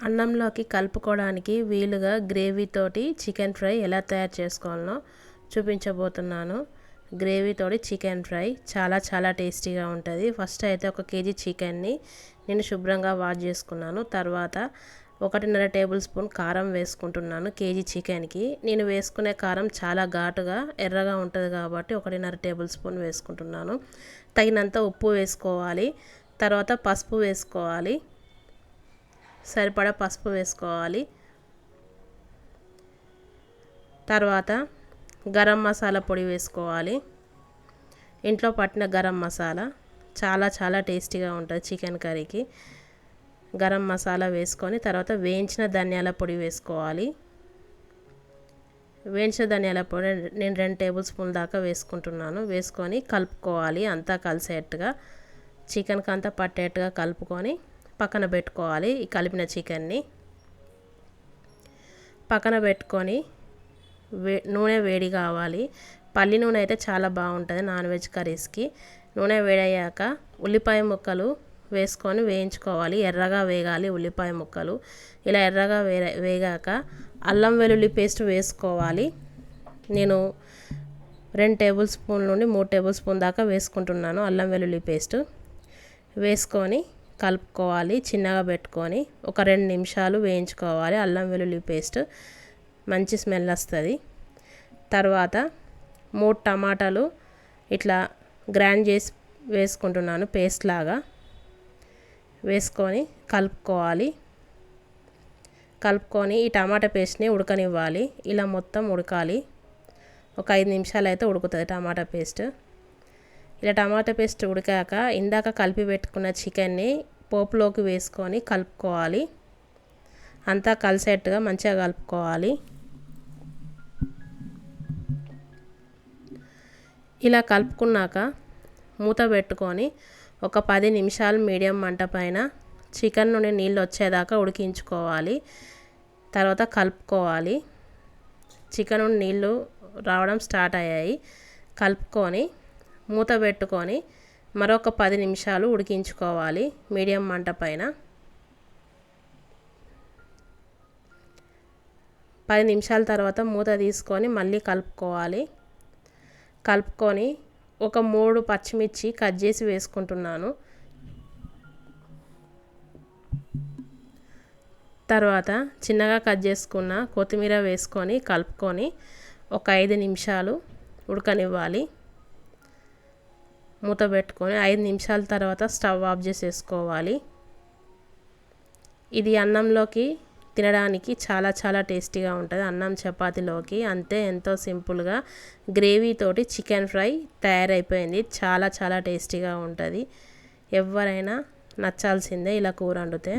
అన్నంలోకి కలుపుకోవడానికి వీలుగా గ్రేవీతోటి చికెన్ ఫ్రై ఎలా తయారు చేసుకోవాలనో చూపించబోతున్నాను. గ్రేవీతోటి చికెన్ ఫ్రై చాలా టేస్టీగా ఉంటుంది. ఫస్ట్ అయితే 1 కేజీ చికెన్ని నేను శుభ్రంగా వాష్ చేసుకున్నాను. తర్వాత 1.5 టేబుల్ స్పూన్ కారం వేసుకుంటున్నాను. కేజీ చికెన్కి నేను వేసుకునే కారం చాలా ఘాటుగా ఎర్రగా ఉంటుంది కాబట్టి 1.5 టేబుల్ స్పూన్ వేసుకుంటున్నాను. తగినంత ఉప్పు వేసుకోవాలి. తర్వాత పసుపు వేసుకోవాలి. సరిపడా పసుపు వేసుకోవాలి. తర్వాత గరం మసాలా పొడి వేసుకోవాలి. ఇంట్లో పట్టిన గరం మసాలా చాలా టేస్టీగా ఉంటుంది చికెన్ కర్రీకి. గరం మసాలా వేసుకొని తర్వాత వేయించిన ధనియాల పొడి వేసుకోవాలి. వేయించిన ధనియాల పొడి నేను 2 టేబుల్ స్పూన్ దాకా వేసుకుంటున్నాను. వేసుకొని కలుపుకోవాలి. అంతా కలిసేట్టుగా చికెన్కి అంతా పట్టేట్టుగా కలుపుకొని పక్కన పెట్టుకోవాలి. ఈ కలిపిన చికెన్ని పక్కన పెట్టుకొని నూనె వేడి కావాలి. పల్లి నూనె అయితే చాలా బాగుంటుంది నాన్ వెజ్ కర్రీస్కి. నూనె వేడయ్యాక ఉల్లిపాయ ముక్కలు వేసుకొని వేయించుకోవాలి. ఎర్రగా వేగాలి ఉల్లిపాయ ముక్కలు. ఇలా ఎర్రగా వేగాక అల్లం వెల్లుల్లి పేస్ట్ వేసుకోవాలి. నేను 2 టేబుల్ స్పూన్ నుండి 3 టేబుల్ స్పూన్ దాకా వేసుకుంటున్నాను అల్లం వెల్లుల్లి పేస్ట్. వేసుకొని కలుపుకోవాలి. చిన్నగా పెట్టుకొని ఒక 2 నిమిషాలు వేయించుకోవాలి. అల్లం వెల్లుల్లి పేస్ట్ మంచి స్మెల్ వస్తుంది. తర్వాత 3 టమాటాలు ఇట్లా గ్రైండ్ చేసి వేసుకుంటున్నాను పేస్ట్ లాగా. వేసుకొని కలుపుకోవాలి. కలుపుకొని ఈ టమాటా పేస్ట్ని ఉడకనివ్వాలి. ఇలా మొత్తం ఉడకాలి. ఒక 5 నిమిషాలు అయితే ఉడుకుతుంది టమాటా పేస్ట్. ఇలా టమాటా పేస్ట్ ఉడికాక ఇందాక కలిపి పెట్టుకున్న చికెన్ని పోపులోకి వేసుకొని కలుపుకోవాలి. అంతా కలిసేట్టుగా మంచిగా కలుపుకోవాలి. ఇలా కలుపుకున్నాక మూత పెట్టుకొని ఒక 10 నిమిషాలు మీడియం మంట పైన చికెన్ నుండి నీళ్ళు వచ్చేదాకా ఉడికించుకోవాలి. తర్వాత కలుపుకోవాలి. చికెన్ నుండి నీళ్ళు రావడం స్టార్ట్ అయ్యాయి. కలుపుకొని మూత పెట్టుకొని మరొక 10 నిమిషాలు ఉడికించుకోవాలి మీడియం మంట పైన. 10 నిమిషాల తర్వాత మూత తీసుకొని మళ్ళీ కలుపుకోవాలి. కలుపుకొని ఒక 3 పచ్చిమిర్చి కట్ చేసి వేసుకుంటున్నాను. తర్వాత చిన్నగా కట్ చేసుకున్న కొత్తిమీర వేసుకొని కలుపుకొని ఒక 5 నిమిషాలు ఉడకనివ్వాలి. మూత పెట్టుకొని 5 నిమిషాల తర్వాత స్టవ్ ఆఫ్ చేసేసుకోవాలి. ఇది అన్నంలోకి తినడానికి చాలా టేస్టీగా ఉంటుంది. అన్నం చపాతీలోకి అంతే ఎంతో సింపుల్గా గ్రేవీతోటి చికెన్ ఫ్రై తయారైపోయింది. చాలా టేస్టీగా ఉంటుంది. ఎవరైనా నచ్చాల్సిందే ఇలా కూర వండితే.